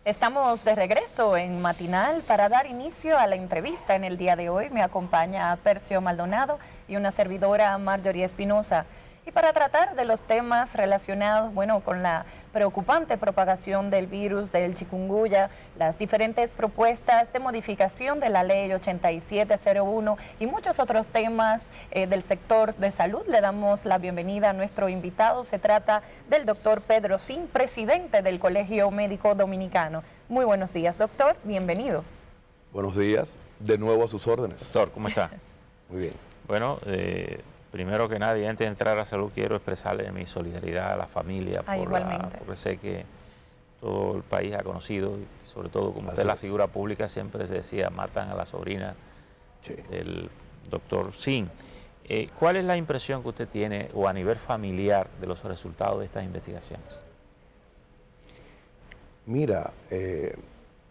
Estamos de regreso en Matinal para dar inicio a la entrevista. En el día de hoy me acompaña Percio Maldonado y una servidora, Marjorie Espinosa. Y para tratar de los temas relacionados, con la preocupante propagación del virus del chikungunya, las diferentes propuestas de modificación de la ley 8701 y muchos otros temas del sector de salud, le damos la bienvenida a nuestro invitado. Se trata del doctor Pedro Sin, presidente del Colegio Médico Dominicano. Muy buenos días, doctor. Bienvenido. Buenos días. De nuevo a sus órdenes. Doctor, ¿cómo está? Muy bien. Bueno, primero que nada, y antes de entrar a salud, quiero expresarle mi solidaridad a la familia porque sé que todo el país ha conocido, y sobre todo como usted es la figura pública, siempre se decía, matan a la sobrina del doctor Sin. ¿Cuál es la impresión que usted tiene, o a nivel familiar, de los resultados de estas investigaciones? Mira,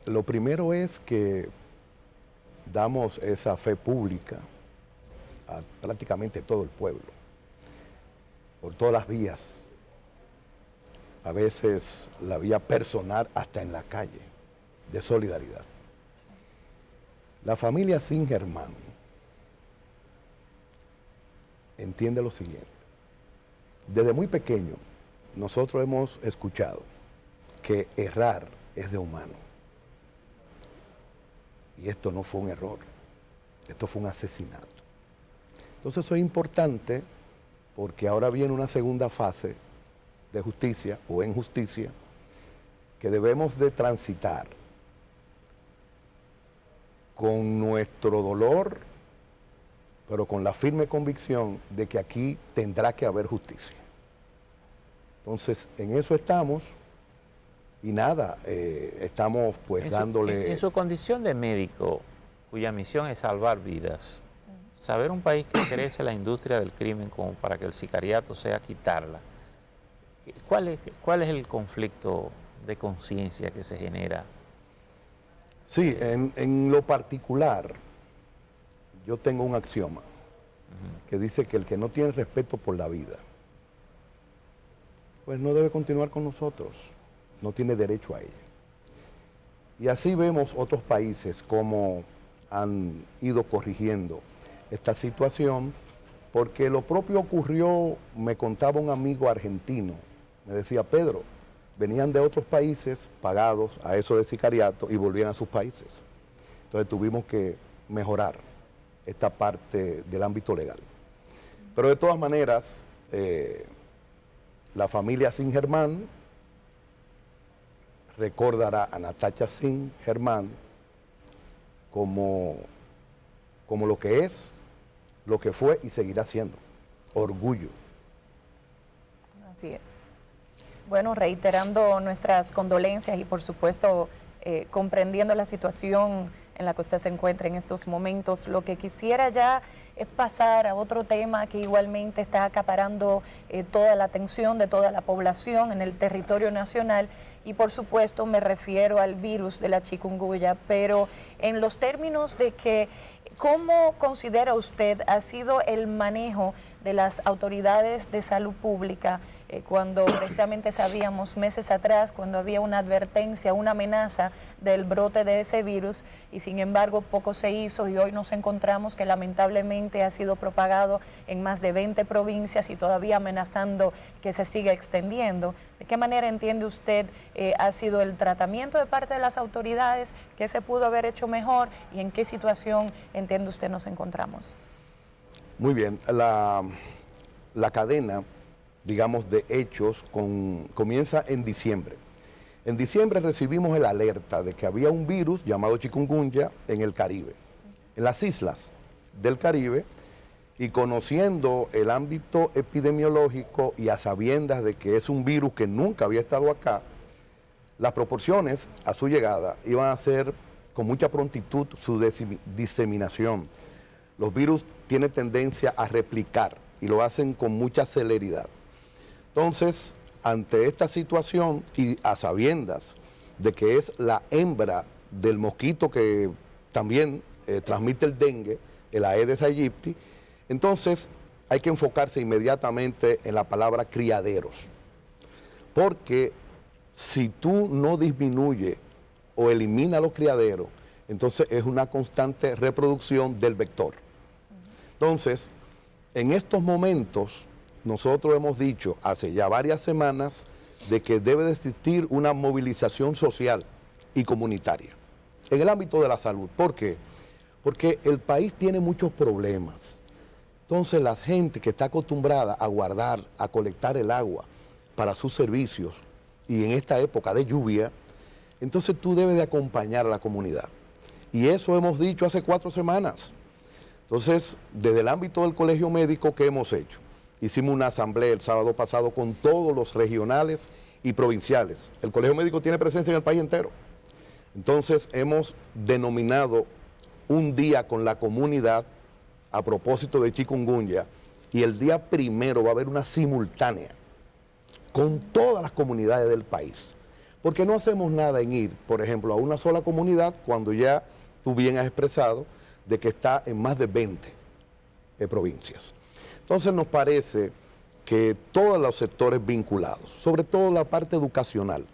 lo primero es que damos esa fe pública a prácticamente todo el pueblo, por todas las vías, a veces la vía personal hasta en la calle, de solidaridad. La familia Sin Germán entiende lo siguiente: desde muy pequeño nosotros hemos escuchado que errar es de humano, y esto no fue un error, esto fue un asesinato. Entonces eso es importante porque ahora viene una segunda fase de justicia o en justicia que debemos de transitar con nuestro dolor, pero con la firme convicción de que aquí tendrá que haber justicia. Entonces en eso estamos y nada, estamos pues dándole... En su condición de médico, cuya misión es salvar vidas, saber un país que crece la industria del crimen como para que el sicariato sea quitarla, ¿cuál es el conflicto de conciencia que se genera? Sí, en lo particular, yo tengo un axioma que dice que el que no tiene respeto por la vida, pues no debe continuar con nosotros, no tiene derecho a ella. Y así vemos otros países como han ido corrigiendo esta situación, porque lo propio ocurrió, me contaba un amigo argentino, me decía: Pedro, venían de otros países pagados a eso de sicariato y volvían a sus países. Entonces tuvimos que mejorar esta parte del ámbito legal. Pero de todas maneras, la familia Sin Germán recordará a Natacha Sin Germán como lo que es, lo que fue y seguirá siendo: orgullo. Así es. Bueno, reiterando nuestras condolencias y por supuesto comprendiendo la situación en la que usted se encuentra en estos momentos, lo que quisiera ya es pasar a otro tema que igualmente está acaparando toda la atención de toda la población en el territorio nacional, y por supuesto me refiero al virus de la chikungunya, pero en los términos de que ¿cómo considera usted ha sido el manejo de las autoridades de salud pública cuando precisamente sabíamos meses atrás, cuando había una advertencia, una amenaza del brote de ese virus, y sin embargo poco se hizo, y hoy nos encontramos que lamentablemente ha sido propagado en más de 20 provincias y todavía amenazando que se siga extendiendo? ¿De qué manera entiende usted ha sido el tratamiento de parte de las autoridades? ¿Qué se pudo haber hecho mejor y en qué situación entiende usted nos encontramos? Muy bien, la cadena, digamos, de hechos comienza en diciembre. En diciembre recibimos el alerta de que había un virus llamado chikungunya en el Caribe, en las islas del Caribe, y conociendo el ámbito epidemiológico y a sabiendas de que es un virus que nunca había estado acá, las proporciones a su llegada iban a ser con mucha prontitud su diseminación. Los virus tienen tendencia a replicar y lo hacen con mucha celeridad. Entonces, ante esta situación y a sabiendas de que es la hembra del mosquito que también transmite el dengue, el Aedes aegypti, entonces hay que enfocarse inmediatamente en la palabra criaderos. Porque si tú no disminuyes o elimina los criaderos, entonces es una constante reproducción del vector. Entonces, en estos momentos, nosotros hemos dicho hace ya varias semanas de que debe de existir una movilización social y comunitaria en el ámbito de la salud. ¿Por qué? Porque el país tiene muchos problemas. Entonces, la gente que está acostumbrada a guardar, a colectar el agua para sus servicios, y en esta época de lluvia, entonces tú debes de acompañar a la comunidad. Y eso hemos dicho hace 4 semanas. Entonces, desde el ámbito del colegio médico, ¿qué hemos hecho? Hicimos una asamblea el sábado pasado con todos los regionales y provinciales. El colegio médico tiene presencia en el país entero. Entonces, hemos denominado un día con la comunidad a propósito de chikungunya, y el día primero va a haber una simultánea con todas las comunidades del país. Porque no hacemos nada en ir, por ejemplo, a una sola comunidad cuando ya tú bien has expresado de que está en más de 20 provincias. Entonces nos parece que todos los sectores vinculados, sobre todo la parte educacional,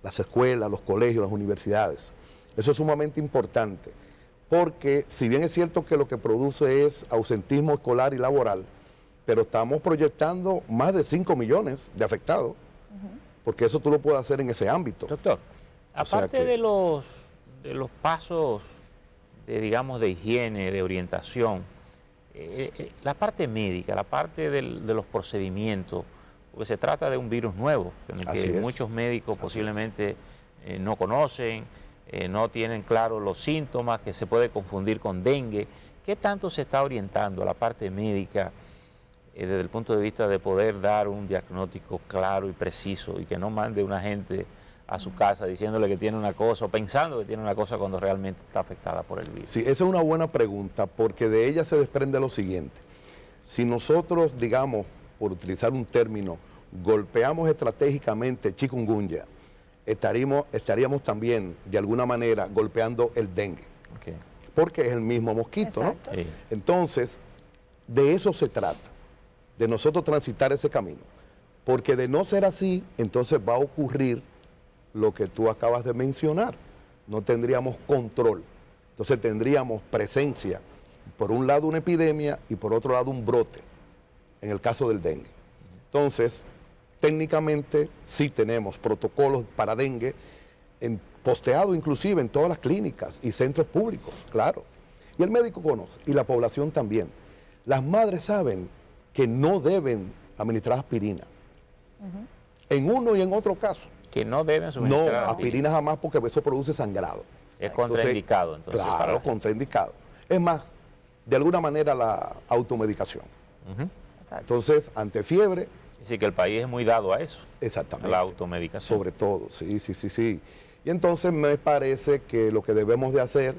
las escuelas, los colegios, las universidades, eso es sumamente importante, porque si bien es cierto que lo que produce es ausentismo escolar y laboral, pero estamos proyectando más de 5 millones de afectados, porque eso tú lo puedes hacer en ese ámbito. Doctor, aparte de los pasos de, digamos, de higiene, de orientación, la parte médica, la parte de los procedimientos, porque se trata de un virus nuevo, en el que muchos médicos posiblemente no conocen, no tienen claro los síntomas, que se puede confundir con dengue. ¿Qué tanto se está orientando a la parte médica desde el punto de vista de poder dar un diagnóstico claro y preciso, y que no mande una gente a su casa diciéndole que tiene una cosa o pensando que tiene una cosa cuando realmente está afectada por el virus? Sí, esa es una buena pregunta, porque de ella se desprende lo siguiente. Si nosotros, digamos, por utilizar un término, golpeamos estratégicamente chikungunya, estaríamos también, de alguna manera, golpeando el dengue. Okay. Porque es el mismo mosquito, exacto, ¿no? Sí. Entonces, de eso se trata, de nosotros transitar ese camino. Porque de no ser así, entonces va a ocurrir lo que tú acabas de mencionar. No tendríamos control. Entonces tendríamos presencia, por un lado una epidemia y por otro lado un brote, en el caso del dengue. Entonces, técnicamente sí tenemos protocolos para dengue, posteado inclusive en todas las clínicas y centros públicos, claro. Y el médico conoce, y la población también. Las madres saben que no deben administrar aspirina, en uno y en otro caso. Que no deben suministrar No, aspirina jamás, porque eso produce sangrado. Es contraindicado, entonces. Claro, contraindicado. Es más, de alguna manera la automedicación. Entonces, ante fiebre... Así que el país es muy dado a eso. Exactamente. A la automedicación. Sobre todo, sí. Y entonces me parece que lo que debemos de hacer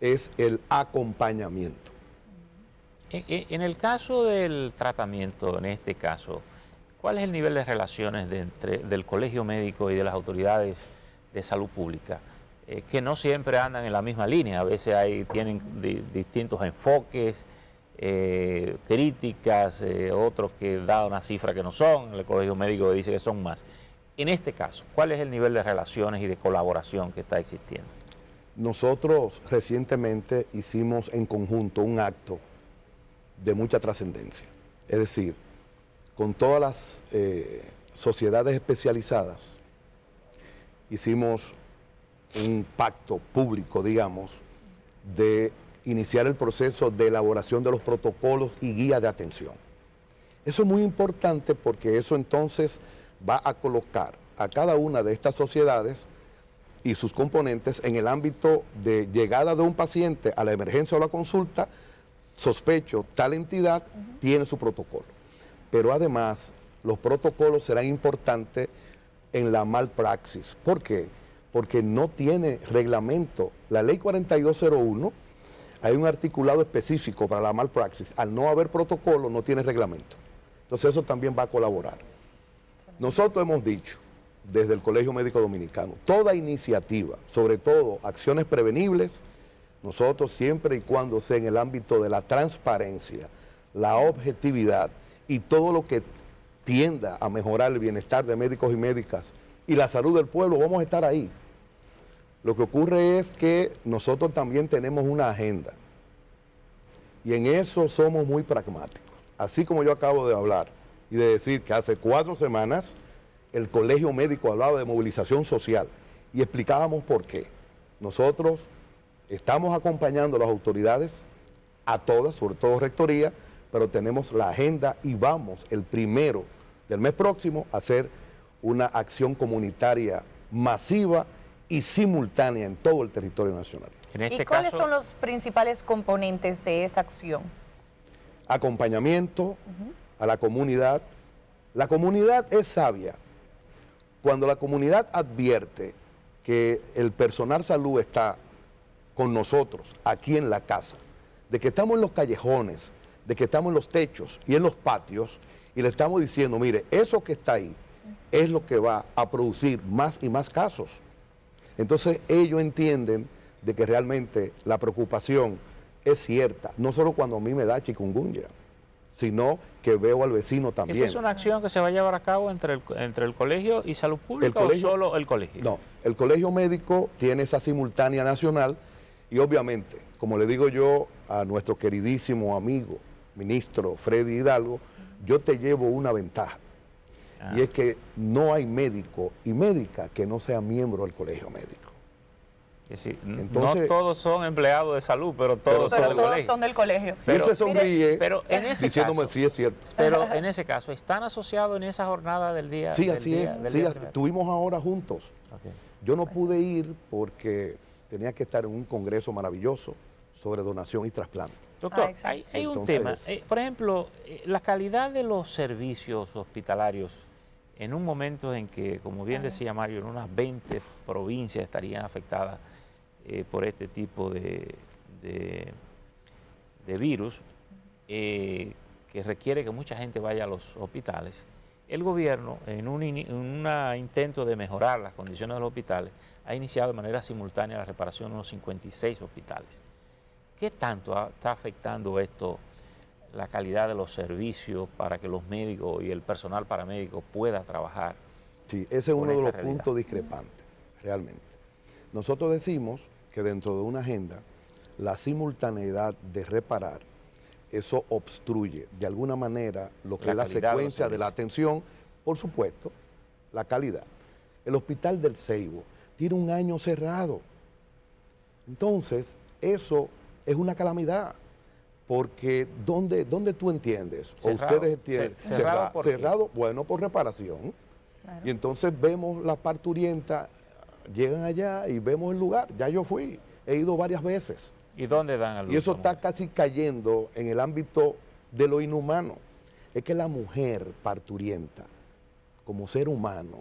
es el acompañamiento. En el caso del tratamiento, en este caso, ¿cuál es el nivel de relaciones del colegio médico y de las autoridades de salud pública? Que no siempre andan en la misma línea, a veces tienen distintos enfoques, críticas, otros que dan una cifra que no son, el colegio médico dice que son más. En este caso, ¿cuál es el nivel de relaciones y de colaboración que está existiendo? Nosotros recientemente hicimos en conjunto un acto de mucha trascendencia, es decir, con todas las sociedades especializadas, hicimos un pacto público, digamos, de iniciar el proceso de elaboración de los protocolos y guías de atención. Eso es muy importante, porque eso entonces va a colocar a cada una de estas sociedades y sus componentes en el ámbito de llegada de un paciente a la emergencia o la consulta. Sospecho, tal entidad tiene su protocolo. Pero además, los protocolos serán importantes en la malpraxis. ¿Por qué? Porque no tiene reglamento. La ley 4201, hay un articulado específico para la malpraxis. Al no haber protocolo, no tiene reglamento. Entonces eso también va a colaborar. Nosotros hemos dicho, desde el Colegio Médico Dominicano, toda iniciativa, sobre todo acciones prevenibles, nosotros siempre y cuando sea en el ámbito de la transparencia, la objetividad y todo lo que tienda a mejorar el bienestar de médicos y médicas y la salud del pueblo, vamos a estar ahí. Lo que ocurre es que nosotros también tenemos una agenda y en eso somos muy pragmáticos. Así como yo acabo de hablar y de decir que hace 4 semanas el Colegio Médico hablaba de movilización social y explicábamos por qué. Nosotros estamos acompañando a las autoridades, a todas, sobre todo Rectoría, pero tenemos la agenda y vamos el 1 del mes próximo a hacer una acción comunitaria masiva y simultánea en todo el territorio nacional. ¿Y cuáles son los principales componentes de esa acción? Acompañamiento a la comunidad. La comunidad es sabia. Cuando la comunidad advierte que el personal salud está con nosotros aquí en la casa, de que estamos en los callejones, de que estamos en los techos y en los patios, y le estamos diciendo, mire, eso que está ahí es lo que va a producir más y más casos. Entonces ellos entienden de que realmente la preocupación es cierta, no solo cuando a mí me da chikungunya, sino que veo al vecino también. ¿Esa es una acción que se va a llevar a cabo entre el colegio y salud pública o solo el colegio? No, el colegio médico tiene esa simultánea nacional y obviamente, como le digo yo a nuestro queridísimo amigo, ministro Freddy Hidalgo, yo te llevo una ventaja. Y es que no hay médico y médica que no sea miembro del colegio médico. Sí, entonces, no todos son empleados de salud, pero todos son del colegio. Pero se sonríe, pero en ese diciéndome caso, sí es cierto. Pero en ese caso, ¿están asociados en esa jornada del día? Sí, así es. Sí, estuvimos ahora juntos. Okay. Yo no pude ir porque tenía que estar en un congreso maravilloso sobre donación y trasplante. Doctor, hay un tema. Por ejemplo, la calidad de los servicios hospitalarios en un momento en que, como bien decía Mario, en unas 20 provincias estarían afectadas por este tipo de virus, que requiere que mucha gente vaya a los hospitales. El gobierno, en un intento de mejorar las condiciones de los hospitales, ha iniciado de manera simultánea la reparación de unos 56 hospitales. ¿Qué tanto está afectando esto la calidad de los servicios para que los médicos y el personal paramédico pueda trabajar? Sí, ese es uno de los puntos discrepantes, realmente. Nosotros decimos que dentro de una agenda, la simultaneidad de reparar, eso obstruye de alguna manera lo que es la secuencia de la atención, por supuesto, la calidad. El Hospital del Ceibo tiene 1 año cerrado. Entonces, eso es una calamidad. Porque ¿dónde tú entiendes? Cerrado, o ustedes entienden. Cerrado, bueno, por reparación. Claro. Y entonces vemos las parturientas, llegan allá y vemos el lugar. Ya yo fui, he ido varias veces. ¿Y dónde dan a luz? Y eso está casi cayendo en el ámbito de lo inhumano. Es que la mujer parturienta, como ser humano,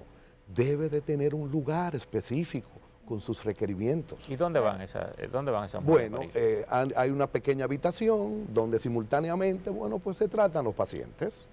debe de tener un lugar específico con sus requerimientos. ¿Y dónde van esas mujeres? Bueno, hay una pequeña habitación donde simultáneamente, pues se tratan los pacientes.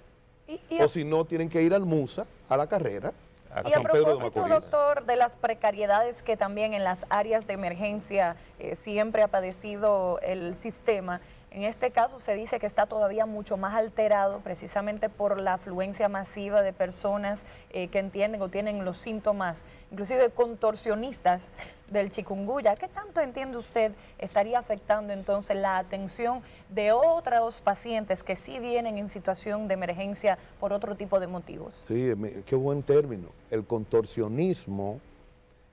O si no, tienen que ir al MUSA, a la carrera, a San Pedro de Macorís. Doctor, de las precariedades que también en las áreas de emergencia siempre ha padecido el sistema, en este caso se dice que está todavía mucho más alterado precisamente por la afluencia masiva de personas que entienden o tienen los síntomas, inclusive contorsionistas del chikungunya. ¿Qué tanto entiende usted estaría afectando entonces la atención de otros pacientes que sí vienen en situación de emergencia por otro tipo de motivos? Sí, qué buen término. El contorsionismo,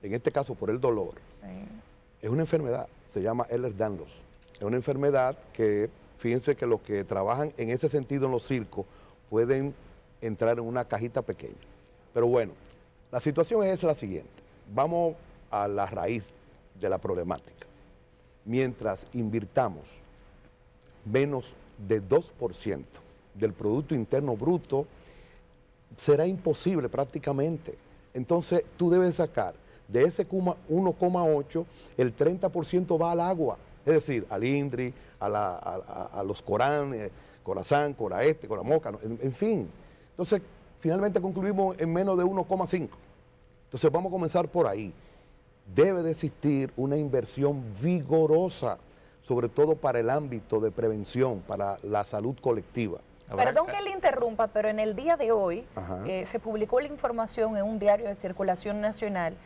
en este caso por el dolor, es una enfermedad, se llama Ehlers-Danlos. Es una enfermedad que, fíjense que los que trabajan en ese sentido en los circos pueden entrar en una cajita pequeña. Pero bueno, la situación es la siguiente. Vamos a la raíz de la problemática. Mientras invirtamos menos de 2% del Producto Interno Bruto, será imposible prácticamente. Entonces, tú debes sacar de ese 1,8, el 30% va al agua. Es decir, al INDRI, a los Corán, Corazán, Coraeste, Coramoca, en fin. Entonces, finalmente concluimos en menos de 1,5. Entonces, vamos a comenzar por ahí. Debe de existir una inversión vigorosa, sobre todo para el ámbito de prevención, para la salud colectiva. Perdón que le interrumpa, pero en el día de hoy se publicó la información en un diario de circulación nacional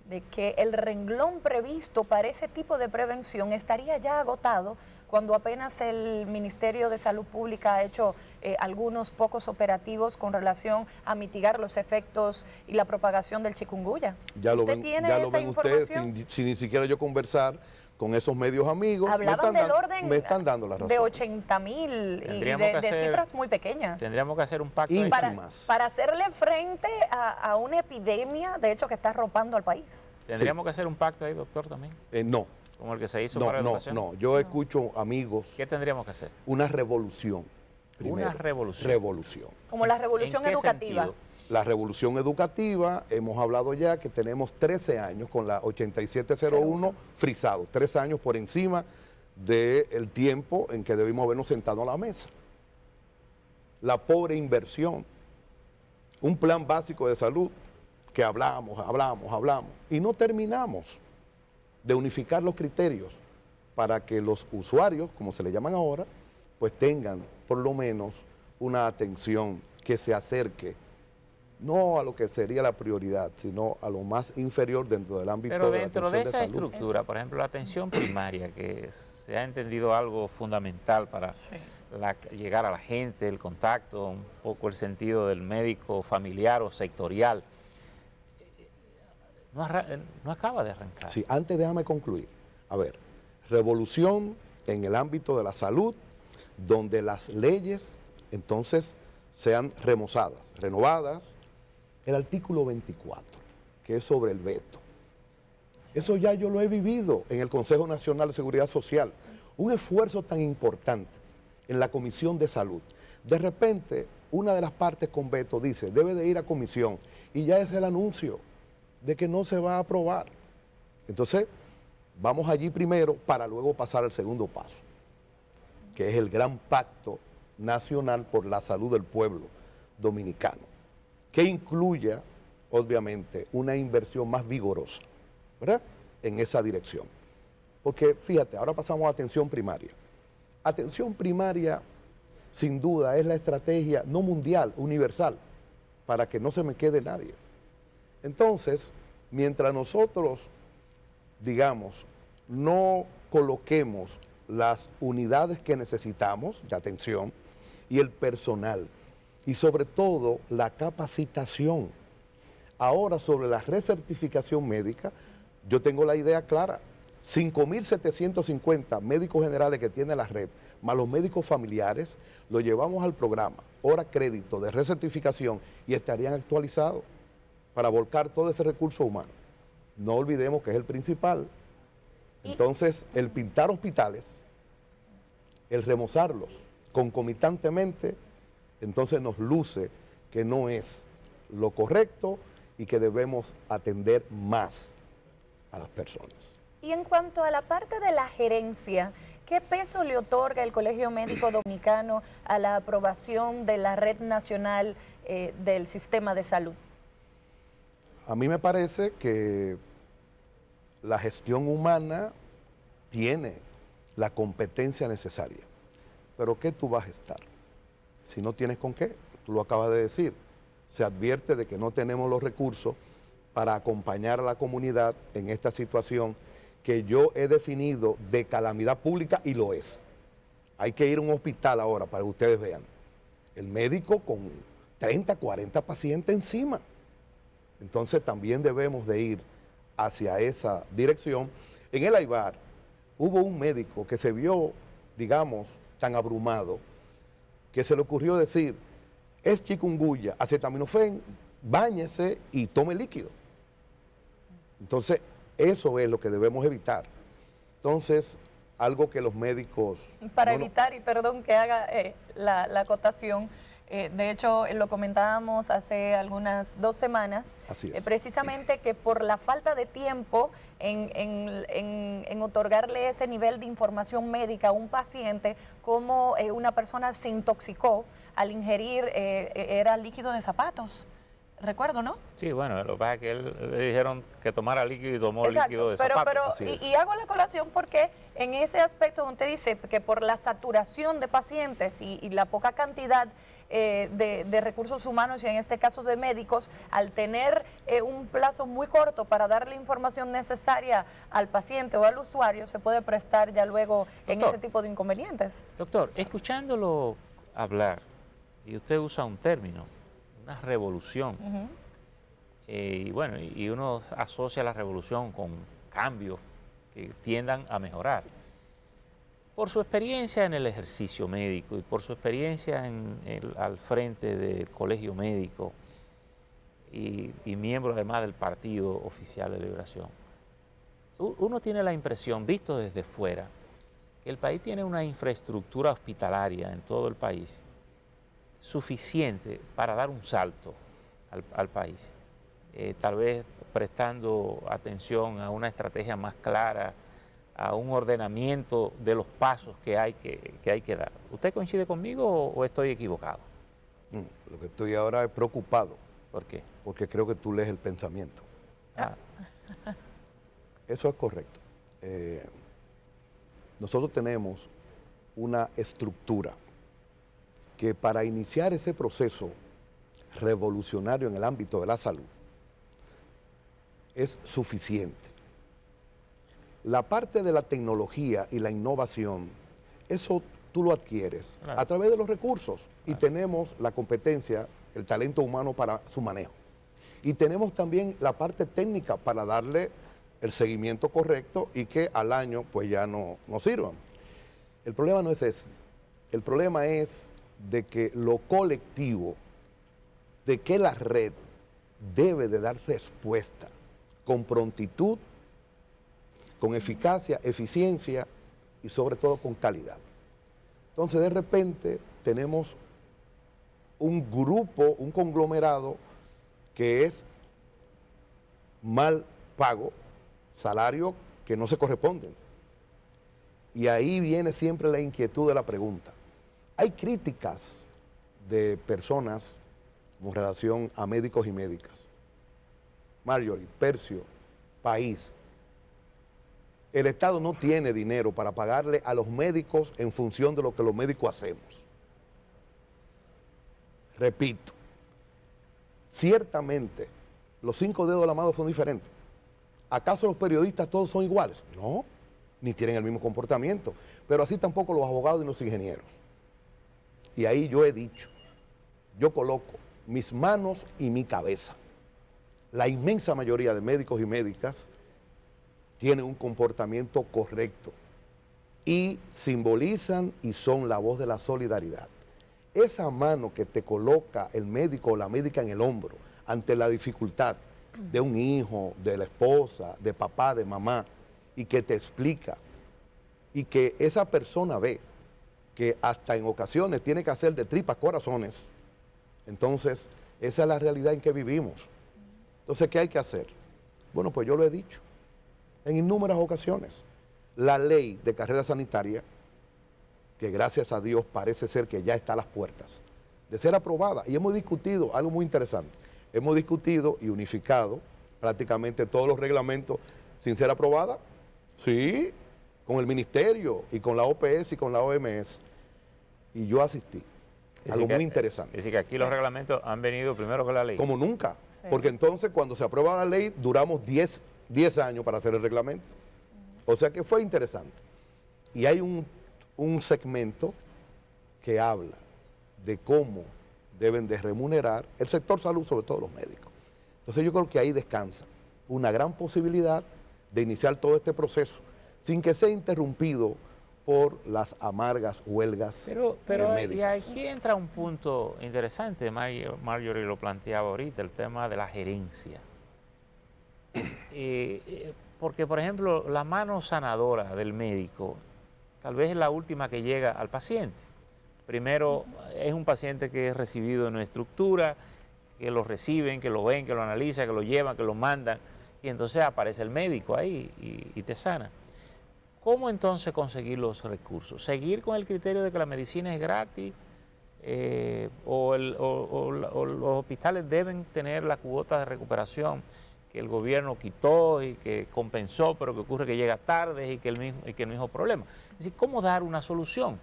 de que el renglón previsto para ese tipo de prevención estaría ya agotado cuando apenas el Ministerio de Salud Pública ha hecho algunos pocos operativos con relación a mitigar los efectos y la propagación del chikungunya. Ya lo ven, tiene ya esa lo ven ustedes sin ni siquiera yo conversar con esos medios amigos. Hablaban del orden me están dando la razón. de 80,000 y de cifras muy pequeñas. Tendríamos que hacer un pacto para hacerle frente a una epidemia, de hecho, que está arropando al país. ¿Tendríamos que hacer un pacto ahí, doctor, también? No. Como el que se hizo para educación. No, yo escucho amigos. ¿Qué tendríamos que hacer? Una revolución. Primero. Una revolución. Revolución. Como la revolución educativa. Sentido? La revolución educativa, hemos hablado ya que tenemos 13 años con la 8701 frisado, 3 años por encima del tiempo en que debimos habernos sentado a la mesa. La pobre inversión, un plan básico de salud que hablamos y no terminamos de unificar los criterios para que los usuarios, como se le llaman ahora, pues tengan por lo menos una atención que se acerque no a lo que sería la prioridad, sino a lo más inferior dentro del ámbito de la atención de salud. Pero dentro de esa estructura, por ejemplo, la atención primaria, que se ha entendido algo fundamental para llegar a la gente, el contacto, un poco el sentido del médico familiar o sectorial, no acaba de arrancar. Sí, antes déjame concluir. A ver, revolución en el ámbito de la salud, donde las leyes entonces sean remozadas, renovadas. El artículo 24, que es sobre el veto. Eso ya yo lo he vivido en el Consejo Nacional de Seguridad Social. Un esfuerzo tan importante en la Comisión de Salud. De repente, una de las partes con veto dice, debe de ir a comisión, y ya es el anuncio de que no se va a aprobar. Entonces, vamos allí primero para luego pasar al segundo paso, que es el gran pacto nacional por la salud del pueblo dominicano, que incluya, obviamente, una inversión más vigorosa, ¿verdad?, en esa dirección. Porque, fíjate, ahora pasamos a atención primaria. Atención primaria, sin duda, es la estrategia no mundial, universal, para que no se me quede nadie. Entonces, mientras nosotros, digamos, no coloquemos las unidades que necesitamos de atención y el personal, y sobre todo la capacitación. Ahora, sobre la recertificación médica, yo tengo la idea clara. 5.750 médicos generales que tiene la red, más los médicos familiares, lo llevamos al programa Hora Crédito de recertificación y estarían actualizados para volcar todo ese recurso humano. No olvidemos que es el principal. Entonces, el pintar hospitales, el remozarlos concomitantemente, entonces nos luce que no es lo correcto y que debemos atender más a las personas. Y en cuanto a la parte de la gerencia, ¿qué peso le otorga el Colegio Médico Dominicano a la aprobación de la Red Nacional del Sistema de Salud? A mí me parece que la gestión humana tiene la competencia necesaria. Pero ¿qué tú vas a gestar? Si no tienes con qué, tú lo acabas de decir, se advierte de que no tenemos los recursos para acompañar a la comunidad en esta situación que yo he definido de calamidad pública y lo es. Hay que ir a un hospital ahora para que ustedes vean. El médico con 30, 40 pacientes encima. Entonces también debemos de ir hacia esa dirección. En el Aibar hubo un médico que se vio, digamos, tan abrumado, que se le ocurrió decir, es chikungunya, acetaminofén, báñese y tome líquido. Entonces, eso es lo que debemos evitar. Entonces, algo que los médicos... Para evitar, y perdón que haga la acotación, de hecho lo comentábamos hace algunas 2 semanas, precisamente que por la falta de tiempo en otorgarle ese nivel de información médica a un paciente, como una persona se intoxicó al ingerir, era líquido de zapatos. recuerdo, ¿no? Sí, bueno, lo que pasa es que él le dijeron que tomara líquido y tomó líquido de pero, zapatos. Y hago la colación porque en ese aspecto usted dice que por la saturación de pacientes y la poca cantidad de recursos humanos y en este caso de médicos, al tener un plazo muy corto para dar la información necesaria al paciente o al usuario, se puede prestar ya luego en ese tipo de inconvenientes. Doctor, escuchándolo hablar, y usted usa un término, una revolución, y bueno, y uno asocia la revolución con cambios que tiendan a mejorar. Por su experiencia en el ejercicio médico y por su experiencia al frente del colegio médico y miembro además del Partido Oficial de Liberación, uno tiene la impresión, visto desde fuera, que el país tiene una infraestructura hospitalaria en todo el país suficiente para dar un salto al país, tal vez prestando atención a una estrategia más clara, a un ordenamiento de los pasos que hay que dar. ¿Usted coincide conmigo o estoy equivocado? Lo que estoy ahora es preocupado. ¿Por qué? Porque creo que tú lees el pensamiento. Eso es correcto. Nosotros tenemos una estructura que para iniciar ese proceso revolucionario en el ámbito de la salud es suficiente. La parte de la tecnología y la innovación, eso tú lo adquieres a través de los recursos y tenemos la competencia, el talento humano para su manejo. Y tenemos también la parte técnica para darle el seguimiento correcto y que al año pues ya no sirvan. El problema no es ese. El problema es de que lo colectivo, de que la red debe de dar respuesta con prontitud, con eficacia, eficiencia y sobre todo con calidad. Entonces de repente tenemos un grupo, un conglomerado que es mal pago, salarios que no se corresponden. Y ahí viene siempre la inquietud de la pregunta. Hay críticas de personas con relación a médicos y médicas. Marjorie, Percio, país. El Estado no tiene dinero para pagarle a los médicos en función de lo que los médicos hacemos. Repito, ciertamente los 5 dedos de la mano son diferentes. ¿Acaso los periodistas todos son iguales? No, ni tienen el mismo comportamiento, pero así tampoco los abogados y los ingenieros. Y ahí yo he dicho, yo coloco mis manos y mi cabeza. La inmensa mayoría de médicos y médicas tienen un comportamiento correcto y simbolizan y son la voz de la solidaridad. Esa mano que te coloca el médico o la médica en el hombro ante la dificultad de un hijo, de la esposa, de papá, de mamá, y que te explica, y que esa persona ve que hasta en ocasiones tiene que hacer de tripas corazones, entonces esa es la realidad en que vivimos. Entonces, ¿qué hay que hacer? Bueno, pues yo lo he dicho en innumerables ocasiones. La ley de carrera sanitaria, que gracias a Dios parece ser que ya está a las puertas de ser aprobada, y hemos discutido algo muy interesante, hemos discutido y unificado prácticamente todos los reglamentos sin ser aprobada, sí, con el ministerio y con la OPS y con la OMS, y yo asistí, algo muy interesante. Es decir, que aquí los reglamentos han venido primero que la ley. Como nunca, porque entonces cuando se aprueba la ley duramos 10 años para hacer el reglamento. O sea que fue interesante. Y hay un segmento que habla de cómo deben de remunerar el sector salud, sobre todo los médicos. Entonces yo creo que ahí descansa una gran posibilidad de iniciar todo este proceso sin que sea interrumpido por las amargas huelgas médicas. Y aquí entra un punto interesante, Marjorie lo planteaba ahorita, el tema de la gerencia. Porque, por ejemplo, la mano sanadora del médico tal vez es la última que llega al paciente. Primero es un paciente que es recibido en una estructura, que lo reciben, que lo ven, que lo analizan, que lo llevan, que lo mandan, y entonces aparece el médico ahí y te sana. ¿Cómo entonces conseguir los recursos? ¿Seguir con el criterio de que la medicina es gratis? o los hospitales deben tener la cuota de recuperación que el gobierno quitó y que compensó, pero que ocurre que llega tarde y que el mismo problema. Es decir, ¿cómo dar una solución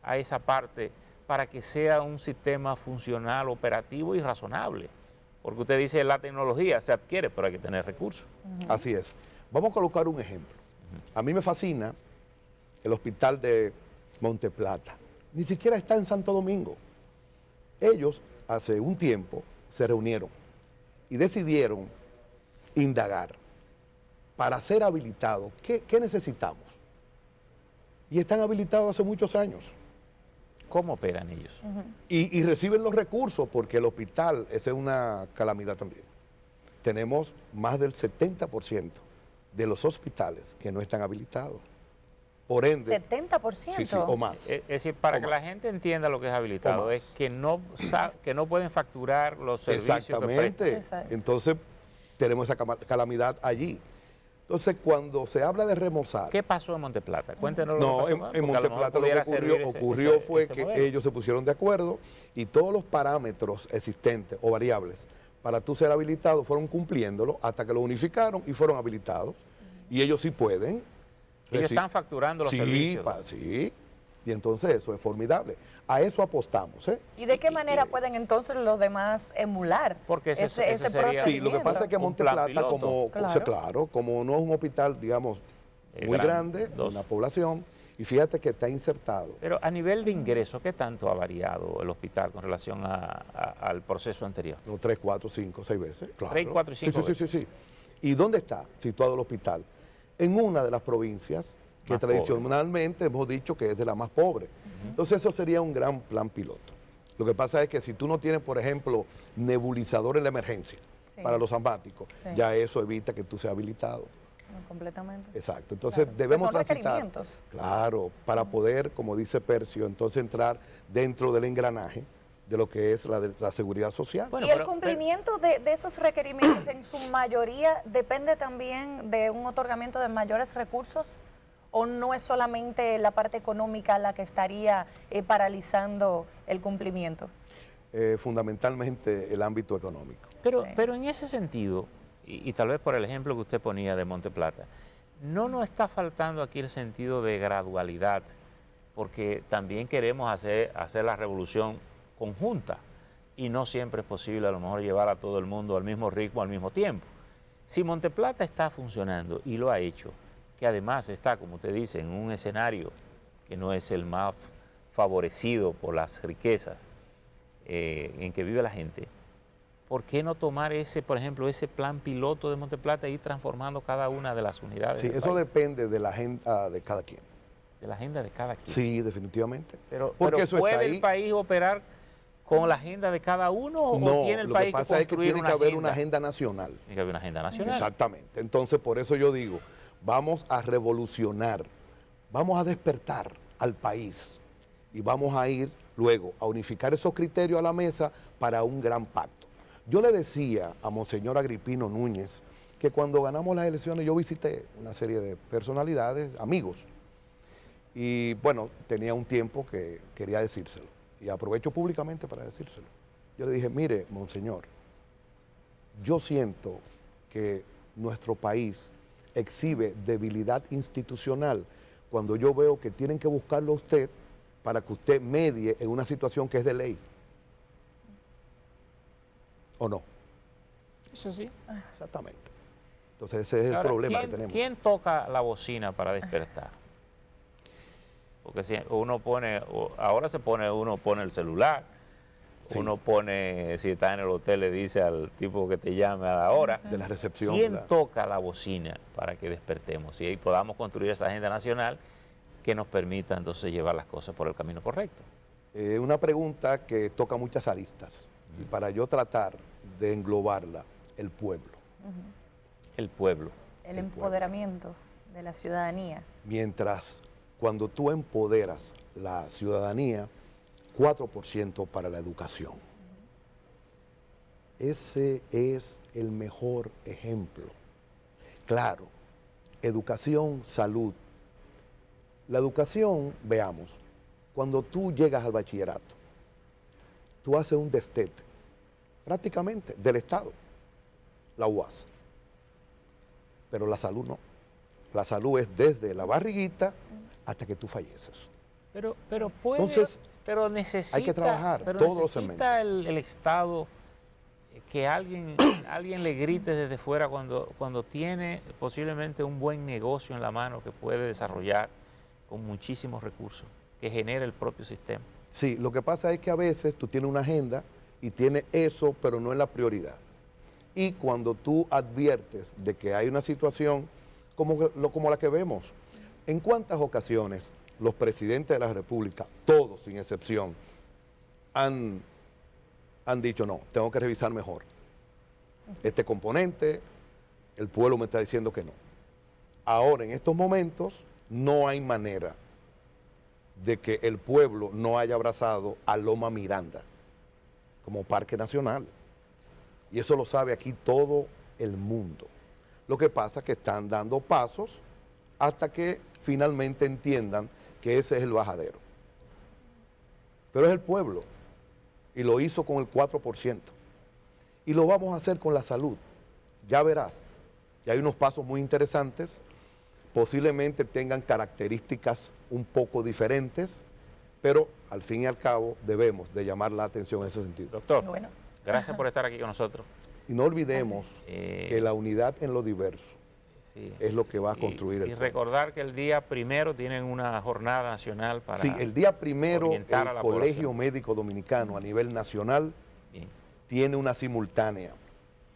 a esa parte para que sea un sistema funcional, operativo y razonable? Porque usted dice la tecnología se adquiere, pero hay que tener recursos. Así es. Vamos a colocar un ejemplo. A mí me fascina el hospital de Monteplata. Ni siquiera está en Santo Domingo. Ellos hace un tiempo se reunieron y decidieron indagar para ser habilitados. ¿Qué necesitamos? Y están habilitados hace muchos años. ¿Cómo operan ellos? Y reciben los recursos porque el hospital, esa es una calamidad también. Tenemos más del 70% de los hospitales que no están habilitados. Por ende... ¿70%? Sí, o más. Es decir, para que la gente entienda lo que es habilitado, es que no pueden facturar los servicios. Exactamente. Entonces, tenemos esa calamidad allí. Entonces, cuando se habla de remozar... ¿Qué pasó en Monteplata? Cuéntenos lo que pasó. En Monteplata lo que ocurrió fue que ellos se pusieron de acuerdo y todos los parámetros existentes o variables para tú ser habilitado fueron cumpliéndolo hasta que lo unificaron y fueron habilitados. Y ellos sí pueden. Ellos están facturando los servicios. Sí, y entonces eso es formidable. A eso apostamos. ¿Y de qué manera pueden entonces los demás emular porque ese procedimiento? Sí, lo que pasa es que Monteplata, como no es un hospital, digamos, muy grande, una población, y fíjate que está insertado. Pero a nivel de ingreso, ¿qué tanto ha variado el hospital con relación al proceso anterior? No, 3, 4, 5, 6 veces. Claro. 3, 4 y 5 veces. Sí. ¿Y dónde está situado el hospital? En una de las provincias que más tradicionalmente hemos dicho que es de la más pobre. Entonces eso sería un gran plan piloto. Lo que pasa es que si tú no tienes, por ejemplo, nebulizador en la emergencia para los asmáticos, ya eso evita que tú seas habilitado. No, completamente. Exacto. Entonces debemos transitar. Claro, para poder, como dice Percio, entonces entrar dentro del engranaje de lo que es la seguridad social. Bueno, y el cumplimiento de esos requerimientos en su mayoría depende también de un otorgamiento de mayores recursos, ¿o no es solamente la parte económica la que estaría paralizando el cumplimiento? Fundamentalmente el ámbito económico. Pero en ese sentido, y tal vez por el ejemplo que usted ponía de Monteplata, no nos está faltando aquí el sentido de gradualidad, porque también queremos hacer la revolución conjunta y no siempre es posible a lo mejor llevar a todo el mundo al mismo ritmo al mismo tiempo. Si Monteplata está funcionando y lo ha hecho, que además está, como usted dice, en un escenario que no es el más favorecido por las riquezas en que vive la gente, ¿por qué no tomar por ejemplo, ese plan piloto de Monteplata e ir transformando cada una de las unidades? Sí, eso depende de la agenda de cada quien. ¿De la agenda de cada quien? Sí, definitivamente. Pero ¿puede el país operar con la agenda de cada uno o tiene el país que construir una agenda? No, lo que pasa es que tiene que haber una agenda nacional. Tiene que haber una agenda nacional. Exactamente. Entonces, por eso yo digo, vamos a revolucionar, vamos a despertar al país y vamos a ir luego a unificar esos criterios a la mesa para un gran pacto. Yo le decía a Monseñor Agripino Núñez que cuando ganamos las elecciones yo visité una serie de personalidades, amigos, y bueno, tenía un tiempo que quería decírselo y aprovecho públicamente para decírselo. Yo le dije, mire, Monseñor, yo siento que nuestro país exhibe debilidad institucional cuando yo veo que tienen que buscarlo a usted para que usted medie en una situación que es de ley. ¿O no? Eso sí. Exactamente. Entonces ese es el problema que tenemos. ¿Quién toca la bocina para despertar? Porque si uno pone, ahora uno pone el celular, uno pone, si está en el hotel, le dice al tipo que te llame a la hora. De la recepción. ¿Quién toca la bocina para que despertemos? Y ahí podamos construir esa agenda nacional que nos permita entonces llevar las cosas por el camino correcto. Una pregunta que toca muchas aristas. Y para yo tratar de englobarla, el pueblo. El pueblo. El empoderamiento de la ciudadanía. Mientras cuando tú empoderas la ciudadanía, 4% para la educación. Ese es el mejor ejemplo. Claro, educación, salud. La educación, veamos, cuando tú llegas al bachillerato, tú haces un destete, prácticamente, del Estado, la UAS. Pero la salud no. La salud es desde la barriguita hasta que tú falleces. Pero puede, entonces, pero necesita, hay que trabajar pero todos los necesita segmentos. el Estado que alguien le grite desde fuera cuando tiene posiblemente un buen negocio en la mano que puede desarrollar con muchísimos recursos, que genere el propio sistema. Sí, lo que pasa es que a veces tú tienes una agenda y tienes eso, pero no es la prioridad. Y cuando tú adviertes de que hay una situación como la que vemos, ¿en cuántas ocasiones los presidentes de la República, todos sin excepción, han dicho no, tengo que revisar mejor este componente, el pueblo me está diciendo que no? Ahora, en estos momentos, no hay manera de que el pueblo no haya abrazado a Loma Miranda como parque nacional. Y eso lo sabe aquí todo el mundo. Lo que pasa es que están dando pasos hasta que finalmente entiendan que ese es el bajadero. Pero es el pueblo, y lo hizo con el 4%. Y lo vamos a hacer con la salud. Ya verás, y hay unos pasos muy interesantes, posiblemente tengan características un poco diferentes, pero al fin y al cabo debemos de llamar la atención en ese sentido. Doctor, bueno, gracias por estar aquí con nosotros. Y no olvidemos que la unidad en lo diverso es lo que va a construir el pueblo. Y recordar que el día 1 tienen una jornada nacional para sí, el día 1 el Colegio población. Médico Dominicano a nivel nacional tiene una simultánea,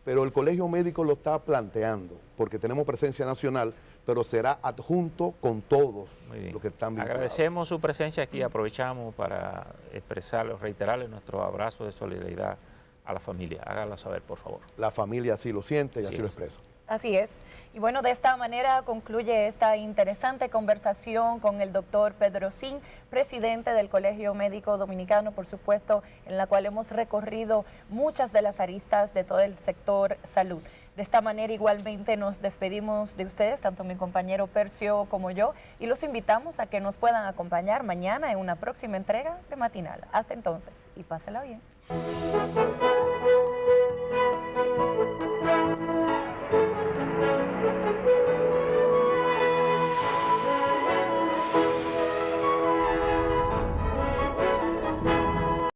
pero el Colegio Médico lo está planteando porque tenemos presencia nacional, pero será adjunto con todos los que están vinculados. Agradecemos su presencia aquí, aprovechamos para expresarle, reiterarle nuestro abrazo de solidaridad a la familia. Háganlo saber, por favor. La familia así lo siente y así lo expresa. Así es. Y bueno, de esta manera concluye esta interesante conversación con el doctor Pedro Sin, presidente del Colegio Médico Dominicano, por supuesto, en la cual hemos recorrido muchas de las aristas de todo el sector salud. De esta manera igualmente nos despedimos de ustedes, tanto mi compañero Percio como yo, y los invitamos a que nos puedan acompañar mañana en una próxima entrega de Matinal. Hasta entonces, y pásela bien.